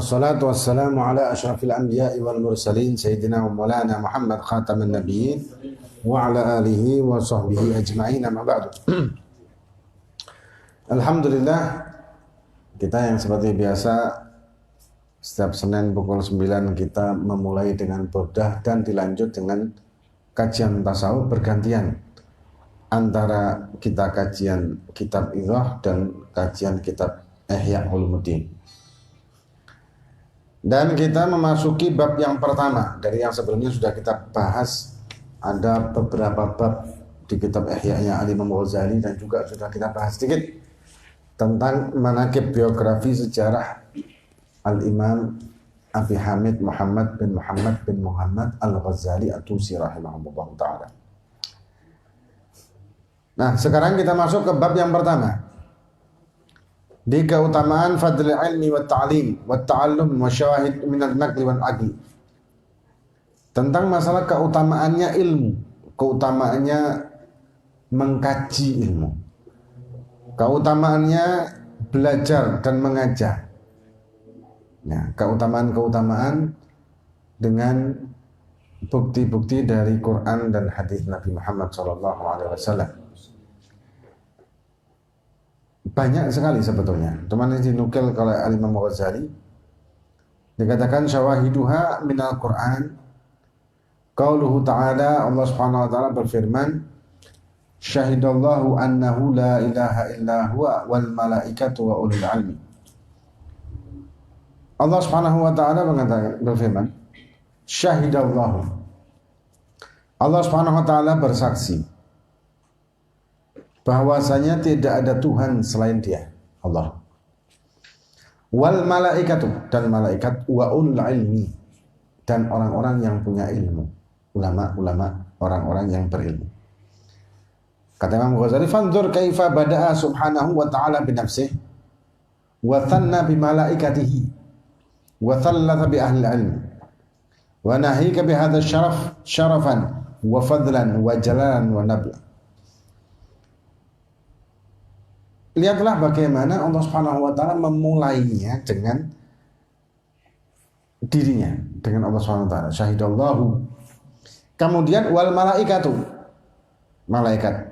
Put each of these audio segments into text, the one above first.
Wassalatu wassalamu ala ashrafil anbiya'i wal mursalin Sayyidina wa maulana Muhammad khataman nabiyyin wa ala alihi wa sahbihi ajma'in, amma ba'du. Alhamdulillah, kita yang seperti biasa setiap Senin pukul 9 kita memulai dengan burdah dan dilanjut dengan kajian tasawuf bergantian antara kita kajian kitab Idhah dan kajian kitab Ihya Ulumuddin. Dan kita memasuki bab yang pertama dari yang sebelumnya sudah kita bahas. Ada beberapa bab di kitab Ihya-nya Al-Imam Ghazali dan juga sudah kita bahas sedikit tentang manaqib biografi sejarah Al-Imam Abi Hamid Muhammad bin Muhammad Al-Ghazali At-Tusi rahimahullah ta'ala. Nah, sekarang kita masuk ke bab yang pertama. Di keutamaan fadl ilmi wa ta'lim wa ta'allum wa syawahid min al-naqli wal aqli. Tentang masalah keutamaannya ilmu, keutamaannya mengkaji ilmu, keutamaannya belajar dan mengajar. Nah, keutamaan-keutamaan dengan bukti-bukti dari Quran dan hadis Nabi Muhammad SAW. Banyak sekali sebetulnya. Cuman ini dinukil oleh Al-Imam Ghazali. Dikatakan syawahiduha minal Quran. Qauluhu ta'ala, Allah Subhanahu wa ta'ala berfirman, syahidallahu annahu la ilaha illa huwa wal malaikatu wa ulul ilmi. Allah Subhanahu wa ta'ala berfirman, syahidallahu. Allah Subhanahu wa ta'ala bersaksi bahwasanya tidak ada Tuhan selain Dia, Allah. Wal malaikatu, dan malaikat, wa ulul ilmi, dan orang-orang yang punya ilmu, ulama-ulama, orang-orang yang berilmu. Kata Imam Ghazali, fanzur kaifa bada'a subhanahu wa ta'ala bi nafsihi wa thanna bi malaikatihi wa thallatha bi ahli ilmi wa nahika bi hadha syaraf syarafan wa fadlan wa jalalan wa nabla. Lihatlah bagaimana Allah Subhanahu wa ta'ala memulainya dengan dirinya, dengan Allah Subhanahu wa ta'ala, syahidallahu. Kemudian wal malaikatu, malaikat.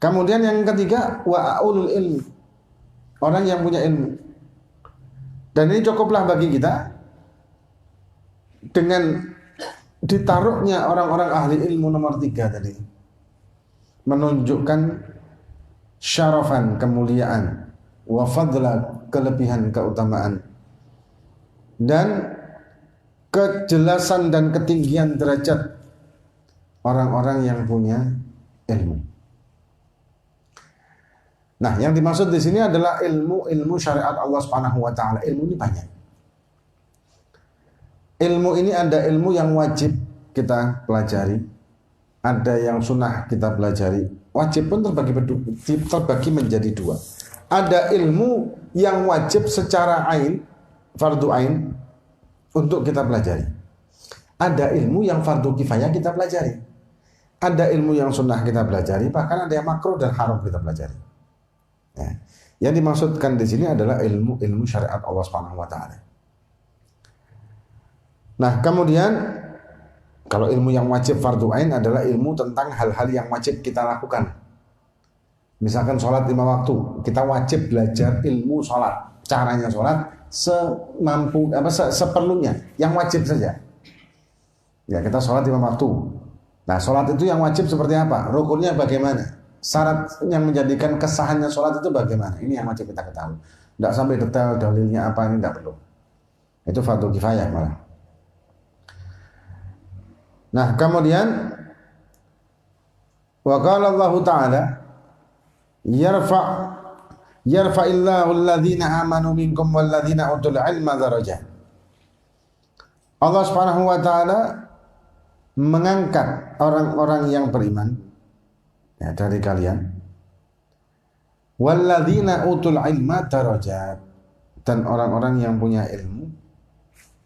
Kemudian yang ketiga wa ulul ilmi, orang yang punya ilmu. Dan ini cukuplah bagi kita dengan ditaruhnya orang-orang ahli ilmu nomor 3 tadi, menunjukkan syarafan, kemuliaan, wa fadla, kelebihan, keutamaan, dan kejelasan dan ketinggian derajat orang-orang yang punya ilmu. Nah, yang dimaksud di sini adalah ilmu syariat Allah Subhanahu wa ta'ala. Ilmu ini banyak. Ilmu ini ada ilmu yang wajib kita pelajari, ada yang sunnah kita pelajari. Wajib pun terbagi menjadi 2. Ada ilmu yang wajib secara ain, fardu ain, untuk kita pelajari. Ada ilmu yang fardu kifayah kita pelajari. Ada ilmu yang sunnah kita pelajari, bahkan ada yang makruh dan haram kita pelajari. Ya. Yang dimaksudkan di sini adalah ilmu syariat Allah Subhanahu wa ta'ala. Nah, kemudian kalau ilmu yang wajib fardu ain adalah ilmu tentang hal-hal yang wajib kita lakukan. Misalkan sholat 5 waktu, kita wajib belajar ilmu sholat, caranya sholat seperlunya, yang wajib saja. Ya, kita sholat 5 waktu. Nah, sholat itu yang wajib seperti apa? Rukunnya bagaimana? Syarat yang menjadikan kesahannya sholat itu bagaimana? Ini yang wajib kita ketahui. Tidak sampai detail dalilnya apa, ini tidak perlu. Itu fardu kifayah malah. Nah, kemudian wa qala Allah ta'ala yarfa'illahu alladhina amanu minkum walladhina utul ilma darajat. Allah Subhanahu wa ta'ala mengangkat orang-orang yang beriman, ya, dari kalian, walladhina utul ilma darajat, dan orang-orang yang punya ilmu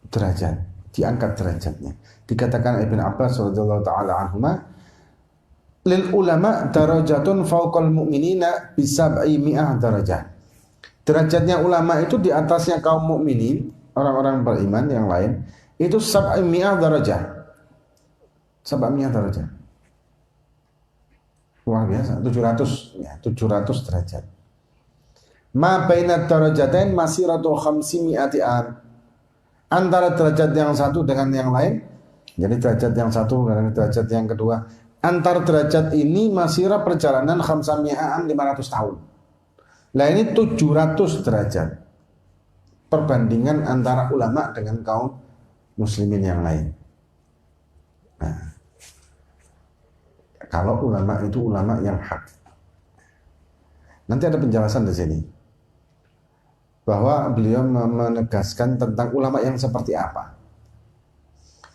derajat, diangkat derajatnya. Dikatakan Ibn Abbas radhiyallahu ta'ala anhuma, lil ulama darajatun fawqal mu'minina bisab'i mi'ah darajat. Derajatnya ulama itu di atasnya kaum mukminin, orang-orang beriman yang lain itu 700 derajat. 700 derajat. Luar biasa, 700 ya, 700 derajat. Ma baina darajatain masiratu 500 am. Antara derajat yang satu dengan yang lain, jadi derajat yang satu dengan derajat yang kedua, antar derajat ini masirah perjalanan 500 am, 500 tahun. Nah ini 700 derajat. Perbandingan antara ulama dengan kaum muslimin yang lain. Nah, kalau ulama itu ulama yang hak. Nanti ada penjelasan di sini bahwa beliau menegaskan tentang ulama yang seperti apa,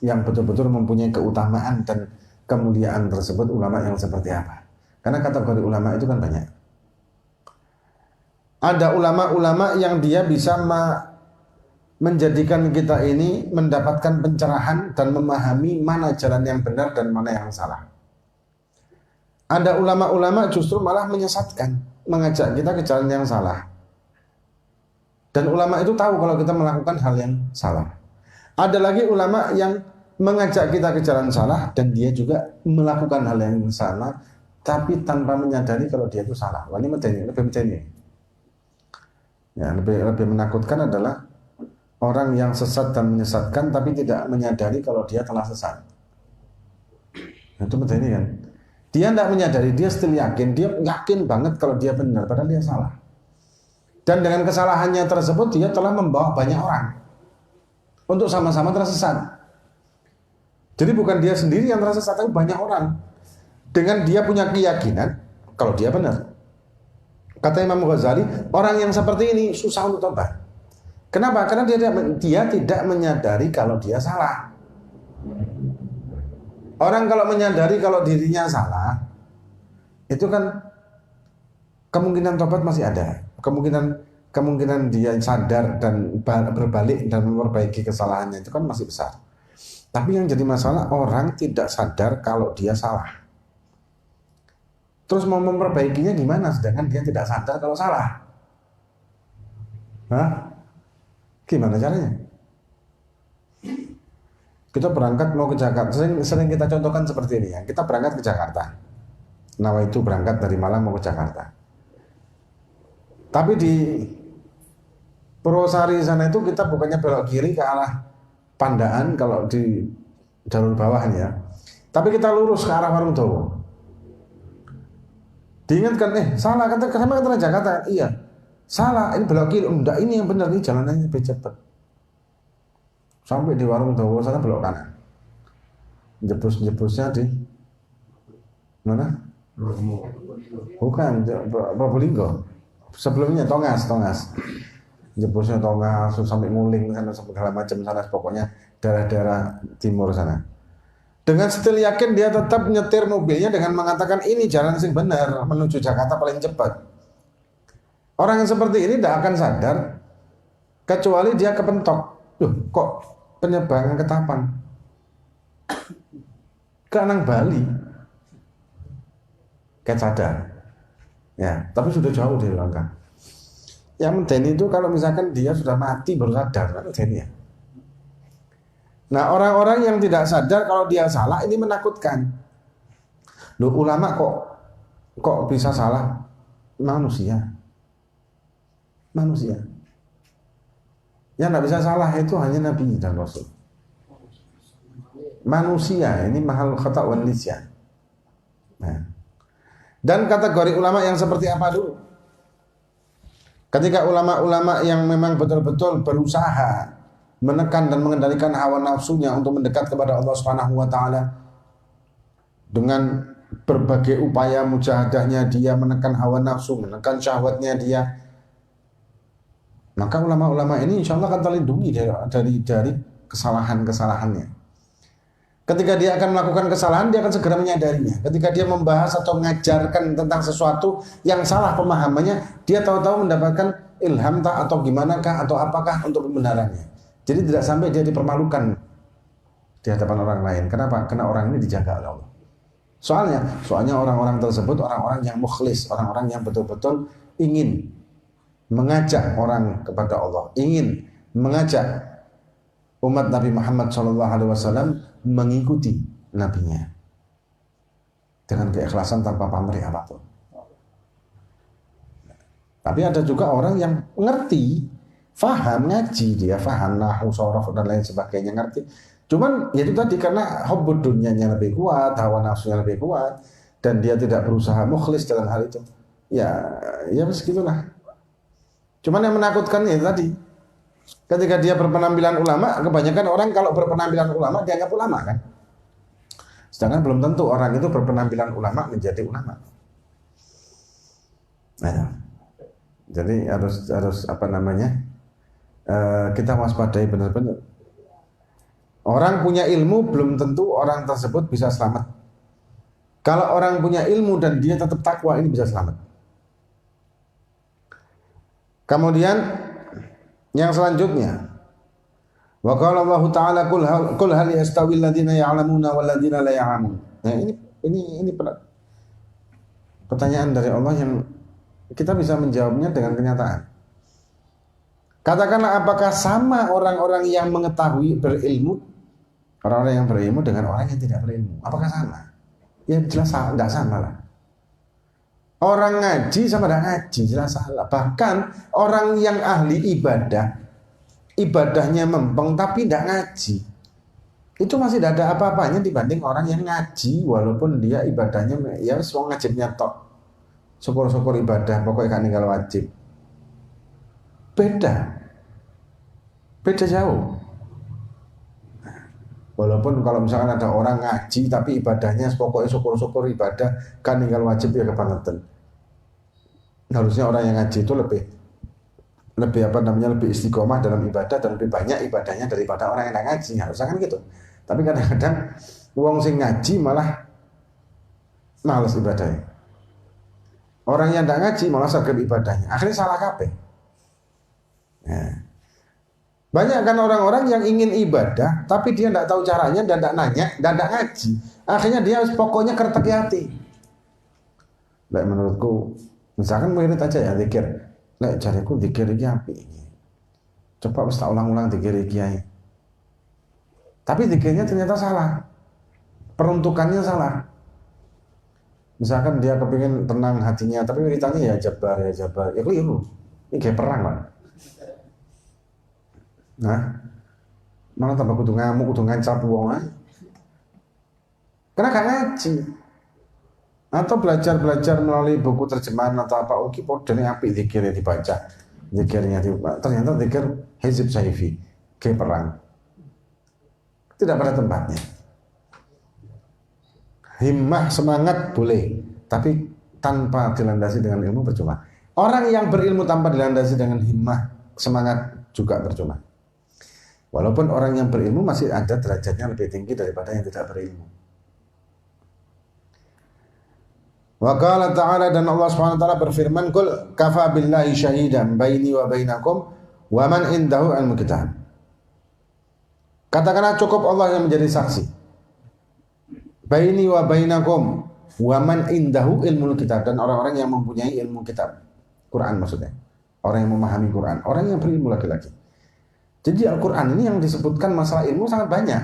yang betul-betul mempunyai keutamaan dan kemuliaan tersebut. Ulama yang seperti apa? Karena kategori ulama itu kan banyak. Ada ulama-ulama yang dia bisa menjadikan kita ini mendapatkan pencerahan dan memahami mana jalan yang benar dan mana yang salah. Ada ulama-ulama justru malah menyesatkan, mengajak kita ke jalan yang salah. Dan ulama itu tahu kalau kita melakukan hal yang salah. Ada lagi ulama yang mengajak kita ke jalan salah dan dia juga melakukan hal yang salah, tapi tanpa menyadari kalau dia itu salah. Wah, ini lebih medeni. Ya, lebih menakutkan adalah orang yang sesat dan menyesatkan tapi tidak menyadari kalau dia telah sesat. Itu medeni kan? Dia tidak menyadari, dia still yakin, dia yakin banget kalau dia benar, padahal dia salah. Dan dengan kesalahannya tersebut dia telah membawa banyak orang untuk sama-sama tersesat. Jadi bukan dia sendiri yang tersesat, tapi banyak orang. Dengan dia punya keyakinan kalau dia benar. Kata Imam Ghazali, orang yang seperti ini susah untuk tobat. Kenapa? Karena dia tidak menyadari kalau dia salah. Orang kalau menyadari kalau dirinya salah, itu kan kemungkinan tobat masih ada. Kemungkinan dia sadar dan berbalik dan memperbaiki kesalahannya itu kan masih besar. Tapi yang jadi masalah, orang tidak sadar kalau dia salah. Terus mau memperbaikinya gimana sedangkan dia tidak sadar kalau salah? Hah? Gimana caranya? Kita berangkat mau ke Jakarta, sering kita contohkan seperti ini ya. Kita berangkat ke Jakarta. Nawaitu berangkat dari Malang mau ke Jakarta. Tapi di Purwosari sana itu kita bukannya belok kiri ke arah Pandaan kalau di jalur bawahnya, tapi kita lurus ke arah Warung Dawa. Diingatkan, salah, kata Jakarta, iya, salah, ini belok kiri, enggak, ini yang benar, ini jalanannya lebih cepat. Sampai di Warung Dawa sana belok kanan. Jebus-jebusnya di mana? Bukan, Probolinggo. Sebelumnya Tongas. Jebusnya Tongas sampai Nguling sana, segala macam sana, pokoknya daerah-daerah timur sana. Dengan setil yakin dia tetap nyetir mobilnya dengan mengatakan ini jalan yang benar menuju Jakarta paling cepat. Orang yang seperti ini tidak akan sadar kecuali dia kepentok. Loh, kok penyeberangan Ketapang ke Anang Bali? Kayak sadar. Ya, tapi sudah jauh dari langkah. Yang medeni itu kalau misalkan dia sudah mati baru sadar, kan medeni ya. Nah, orang-orang yang tidak sadar kalau dia salah ini menakutkan. Loh, ulama kok bisa salah? Manusia. Yang tidak bisa salah itu hanya Nabi dan Rasul. Manusia ini mahal khata' wan nisyan. Nah. Dan kategori ulama yang seperti apa dulu? Ketika ulama-ulama yang memang betul-betul berusaha menekan dan mengendalikan hawa nafsunya untuk mendekat kepada Allah Subhanahu wa taala dengan berbagai upaya mujahadahnya, dia menekan hawa nafsu, menekan syahwatnya dia. Maka ulama-ulama ini insya Allah akan terlindungi dari kesalahan-kesalahannya. Ketika dia akan melakukan kesalahan, dia akan segera menyadarinya. Ketika dia membahas atau mengajarkan tentang sesuatu yang salah pemahamannya, dia tahu-tahu mendapatkan ilham atau gimana kah atau apakah untuk pembenarannya. Jadi tidak sampai dia dipermalukan di hadapan orang lain. Kenapa? Karena orang ini dijaga oleh Allah. Soalnya orang-orang tersebut orang-orang yang mukhlis, orang-orang yang betul-betul ingin mengajak orang kepada Allah, ingin mengajak umat Nabi Muhammad SAW mengikuti nabinya dengan keikhlasan tanpa pamrih apapun. Tapi ada juga orang yang ngerti, faham, ngaji, dia faham nahwu, shorof dan lain sebagainya, ngerti. Cuman ya itu tadi, karena hubbud dunyanya lebih kuat, hawa nafsunya lebih kuat, dan dia tidak berusaha mukhlis dalam hal itu. Ya begitulah. Cuman yang menakutkan ya tadi, ketika dia berpenampilan ulama, kebanyakan orang kalau berpenampilan ulama dianggap ulama kan. Sedangkan belum tentu orang itu berpenampilan ulama menjadi ulama. Nah, jadi harus apa namanya, kita waspadai benar-benar. Orang punya ilmu belum tentu orang tersebut bisa selamat. Kalau orang punya ilmu dan dia tetap takwa, ini bisa selamat. Kemudian yang selanjutnya, wa qala Allah Ta'ala qul hal yastawi alladziina ya'lamuna wal ladziina la ya'lamun. Nah, ini pertanyaan dari Allah yang kita bisa menjawabnya dengan kenyataan. Katakanlah, apakah sama orang-orang yang mengetahui berilmu, orang-orang yang berilmu dengan orang yang tidak berilmu? Apakah sama? Ya jelas tidak sama lah. Orang ngaji sama tidak ngaji jelas salah. Bahkan orang yang ahli ibadah, ibadahnya mempeng tapi tidak ngaji, itu masih tidak ada apa-apanya dibanding orang yang ngaji walaupun dia ibadahnya ya semua ngajibnya tok. Syukur-syukur ibadah, pokoknya kan ninggal wajib. Beda jauh. Walaupun kalau misalkan ada orang ngaji tapi ibadahnya pokoknya syukur-syukur ibadah, kan ninggal wajib ya kebangetan. Harusnya orang yang ngaji itu lebih lebih istiqomah dalam ibadah dan lebih banyak ibadahnya daripada orang yang ngaji. Harusnya kan gitu. Tapi kadang-kadang wong sing ngaji malah males ibadahnya. Orang yang tidak ngaji malah sergap ibadahnya. Akhirnya salah kabeh. Nah, banyak kan orang-orang yang ingin ibadah tapi dia tidak tahu caranya dan tidak nanya dan tidak ngaji. Akhirnya dia pokoknya kertek hati. Lah menurutku, misalkan murid aja ya zikir. Lah cariku zikir iki apik. Coba wis tak ulang-ulang zikir iki ae. Tapi zikirnya ternyata salah. Peruntukannya salah. Misalkan dia kepingin tenang hatinya, tapi wiritannya ya jabar, ya keliru. Ini kayak perang lah. Nah, malah tambah kudu ngamuk, kudu ngancap wong ae. Karena gak ngaji. Atau belajar melalui buku terjemahan atau apa, oke, podene apik zikirnya dibaca. Ternyata zikir Hizib Saifi, kayak perang. Tidak pada tempatnya. Himmah, semangat boleh, tapi tanpa dilandasi dengan ilmu percuma. Orang yang berilmu tanpa dilandasi dengan himmah, semangat juga percuma. Walaupun orang yang berilmu masih ada derajatnya lebih tinggi daripada yang tidak berilmu. Wa qala ta'ala, dan Allah Subhanahu wa taala berfirman, "Qul kafa billahi syahidan baini wa bainakum wa man indahu ilmul kitab." Katakanlah cukup Allah yang menjadi saksi. Baini wa bainakum wa man indahu ilmul kitab, dan orang-orang yang mempunyai ilmu kitab. Quran maksudnya. Orang yang memahami Quran, orang yang berilmu laki-laki. Jadi Al-Quran ini yang disebutkan masalah ilmu sangat banyak.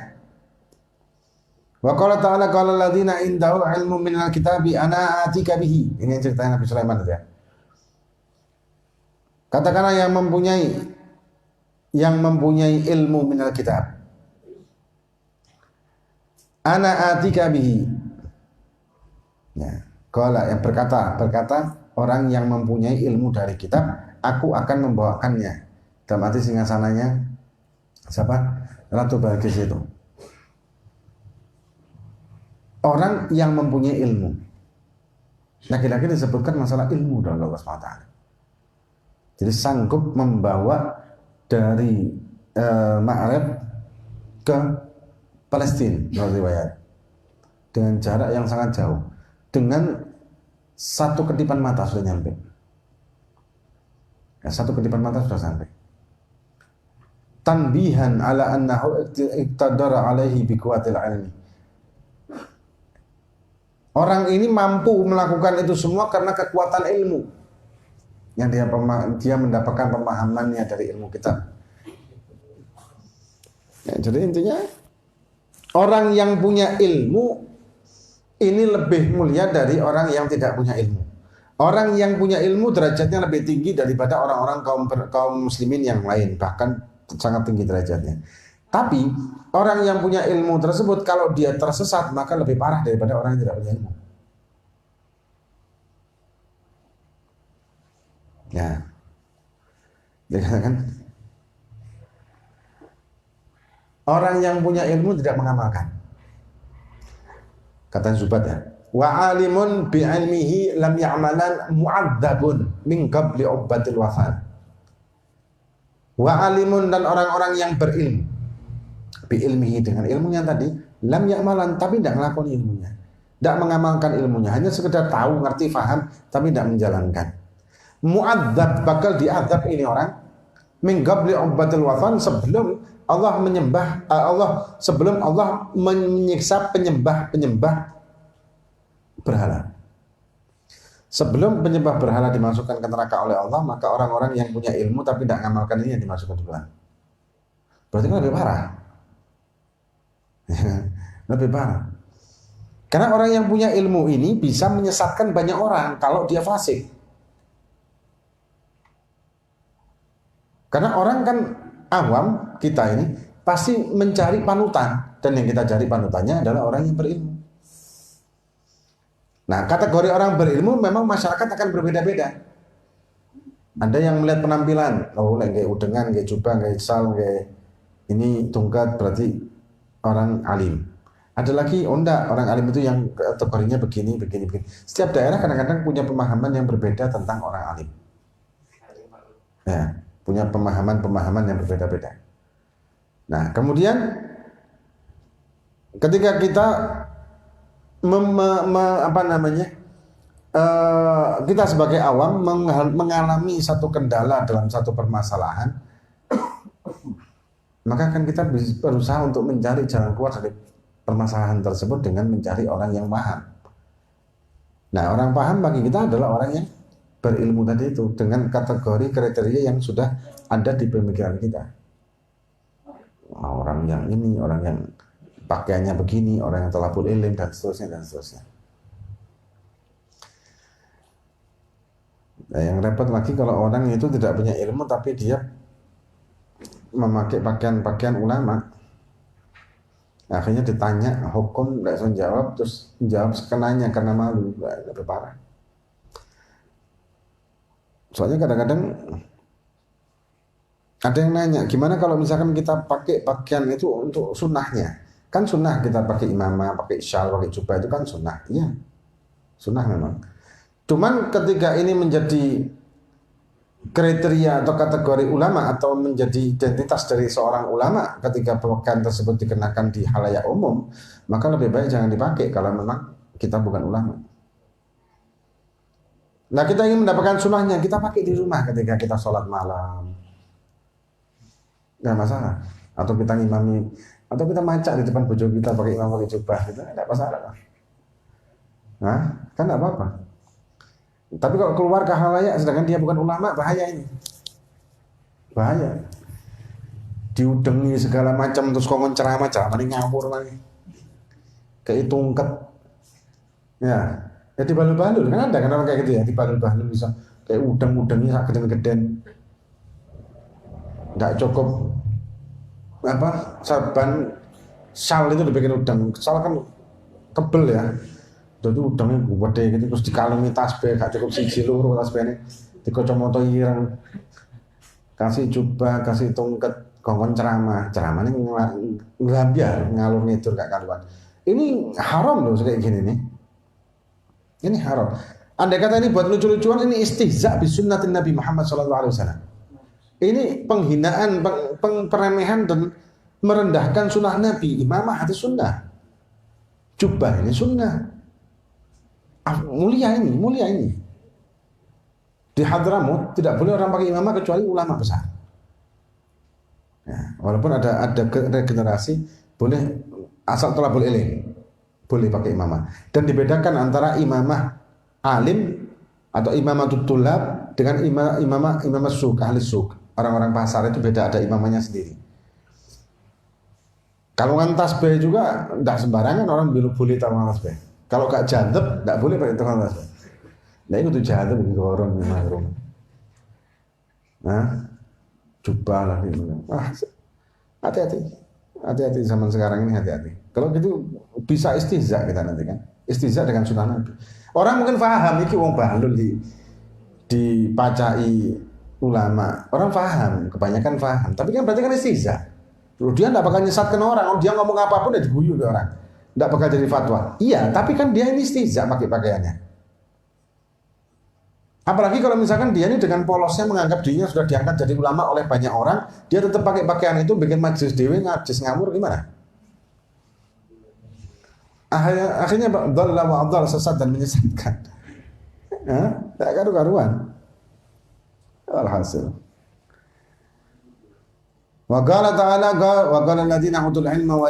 Wa qala ta'ala qala alladziina indahu ilmu minal kitabi ana atika bihi. Ini yang ceritanya Nabi Sulaiman ya. Katakanlah yang mempunyai ilmu minal kitab. Ana atika bihi. Ya, qala yang berkata orang yang mempunyai ilmu dari kitab, aku akan membawakannya. Dalam arti singgasananya siapa? Ratu Balqis itu. Orang yang mempunyai ilmu. Lagi-lagi disebutkan masalah ilmu dari Allah SWT. Jadi sanggup membawa dari Ma'rib ke Palestina, menurut riwayat, dengan jarak yang sangat jauh, dengan satu kedipan mata sudah nyampe. Ya, satu kedipan mata sudah sampai. Tanbihan ala annahu iqtadara alaihi biquwatil ilmi. Orang ini mampu melakukan itu semua karena kekuatan ilmu yang dia mendapatkan pemahamannya dari ilmu kitab. Ya, jadi intinya orang yang punya ilmu ini lebih mulia dari orang yang tidak punya ilmu. Orang yang punya ilmu derajatnya lebih tinggi daripada orang-orang kaum muslimin yang lain, bahkan sangat tinggi derajatnya. Tapi orang yang punya ilmu tersebut kalau dia tersesat maka lebih parah daripada orang yang tidak punya ilmu. Ya, dikatakan orang yang punya ilmu tidak mengamalkan. Kata Zubat ya, wa alimun bi ilmihi lam ya'malan mu'adzabun min qabli ubbatil wafat. Wa alimun dan orang-orang yang berilmu bi ilmihi dengan ilmunya tadi, lam ya'malan tapi tidak melakukan ilmunya, tidak mengamalkan ilmunya, hanya sekedar tahu, ngerti, faham tapi tidak menjalankan. Mu'adzab, bakal diazab ini orang min qabli ubbatil wafat, sebelum Allah menyembah sebelum Allah menyiksa penyembah berhala. Sebelum penyembah berhala dimasukkan ke neraka oleh Allah, maka orang-orang yang punya ilmu tapi tidak mengamalkan ini yang dimasukkan duluan. Berarti kan lebih parah. Lebih parah. Karena orang yang punya ilmu ini bisa menyesatkan banyak orang kalau dia fasik. Karena orang kan awam, kita ini pasti mencari panutan, dan yang kita cari panutannya adalah orang yang berilmu. Nah, kategori orang berilmu memang masyarakat akan berbeda-beda. Ada yang melihat penampilan, oh kayak udengan, kayak jubah, kayak sal, kayak ini tungkat berarti orang alim. Ada lagi, oh enggak, orang alim itu yang kategorinya begini. Setiap daerah kadang-kadang punya pemahaman yang berbeda tentang orang alim. Ya, punya pemahaman yang berbeda-beda. Nah, kemudian ketika kita kita sebagai awam mengalami satu kendala dalam satu permasalahan, maka kan kita berusaha untuk mencari jalan keluar dari permasalahan tersebut dengan mencari orang yang paham. Nah, orang paham bagi kita adalah orang yang berilmu tadi itu, dengan kategori kriteria yang sudah ada di pemikiran kita. Orang yang ini, orang yang pakaiannya begini, orang yang thalabul ilm, dan seterusnya. Nah, yang repot lagi kalau orang itu tidak punya ilmu tapi dia memakai pakaian ulama. Akhirnya ditanya hukum, tidak bisa jawab, terus jawab sekenanya karena malu, lebih parah. Soalnya kadang-kadang ada yang nanya, gimana kalau misalkan kita pakai pakaian itu untuk sunnahnya? Kan sunnah kita pakai imamah, pakai syal, pakai jubah, itu kan sunnah. Iya, sunnah memang. Cuman ketika ini menjadi kriteria atau kategori ulama atau menjadi identitas dari seorang ulama, ketika pakaian tersebut dikenakan di halayak umum, maka lebih baik jangan dipakai kalau memang kita bukan ulama. Nah, kita ingin mendapatkan sunnahnya, kita pakai di rumah ketika kita sholat malam. Nggak masalah. Atau kita ngimami, atau kita macak di depan bojo kita pakai imam, pakai jubah, gitu, nggak masalah. Nah, kan nggak apa-apa. Tapi kalau keluar ke halayak sedangkan dia bukan ulama, bahaya ini. Bahaya. Diudengi segala macam, terus kongkon ceramah ini ngawur lagi. Kayak tungket. Ya dibalul-balul, kan ada kan orang kayak gitu ya, dibalul-balul bisa kayak udang-udangnya sak geden-geden. Nggak cukup saban sal itu dibikin udang. Sal kan tebel ya. Jadi udangnya gede gitu, terus dikalungi tasbih, gak cukup siji loro tasbihnya, dikocomoto ireng, kasih jubah, kasih tungket, kongkon ceramah ini ngelambiar, ngalur ngidur gak karuan. Ini haram loh kayak gini nih. Ini haram. Andai kata ini buat lucu-lucuan, ini istihza bi sunnatin Nabi Muhammad SAW. Ini penghinaan, peremehan dan merendahkan sunnah Nabi. Imamah itu sunnah, jubah ini sunnah. Mulia ini. Di Hadramut tidak boleh orang pakai imamah kecuali ulama besar. Ya, walaupun ada regenerasi, boleh asal thalabul ilm, boleh pakai imamah. Dan dibedakan antara imamah alim atau imamatul tulab dengan imamah suk, ahli suk. Orang-orang pasar itu beda, ada imamahnya sendiri. Kalau kan tasbih juga tidak sembarangan orang boleh tahu tasbih. Kalau gak jantep, tidak boleh pakai tukang tasbih. Nah itu tuh jantep begitu orang mahrum. Nah, jubah lah ini. Wah, hati-hati zaman sekarang ini hati-hati. Kalau gitu bisa istihza kita nanti kan, istihza dengan sunnah Nabi. Orang mungkin paham iki wong bahlul dipacai ulama. Orang paham, kebanyakan paham. Tapi kan berarti kan istihza. Dia tidak bakal nyesatkan orang. Dia ngomong apapun dia diguyu ke orang. Tidak bakal jadi fatwa. Iya, tapi kan dia ini istihza pakai pakaiannya. Apalagi kalau misalkan dia ini dengan polosnya menganggap dirinya sudah diangkat jadi ulama oleh banyak orang, dia tetap pakai pakaian itu bikin majelis dewi, ngajis ngamur gimana? Akhirnya dhalla wa adhal, sesat dan menyesatkan. Tak karu-karuan. Alhasil. Wa qala ta'ala wa qala alladziina utul ilma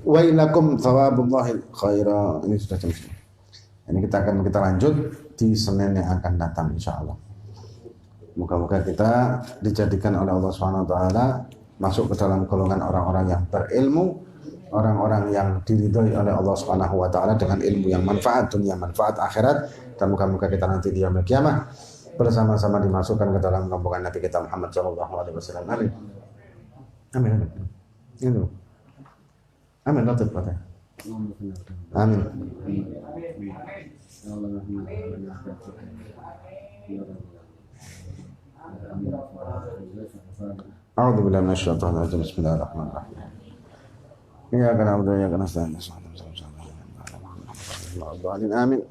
wa ilakum thawabullahil khaira. Ini sudah jam 9. Ini kita lanjut di Senin yang akan datang insyaallah. Moga-moga kita dijadikan oleh Allah Subhanahu wa taala masuk ke dalam golongan orang-orang yang berilmu, orang-orang yang diridhoi oleh Allah Subhanahu wa taala dengan ilmu yang manfaat dunia, manfaat akhirat, dan moga-moga kita nanti di yaumil qiyamah bersama-sama dimasukkan ke dalam rombongan Nabi kita Muhammad sallallahu alaihi wasallam. Amin. Amin. Itu. Amin. Latif kata. Amin. A'udzu billahi minasyaitonir rajim. Bismillahirrahmanirrahim. Ya kana abdu ya kana sa'in. Amin.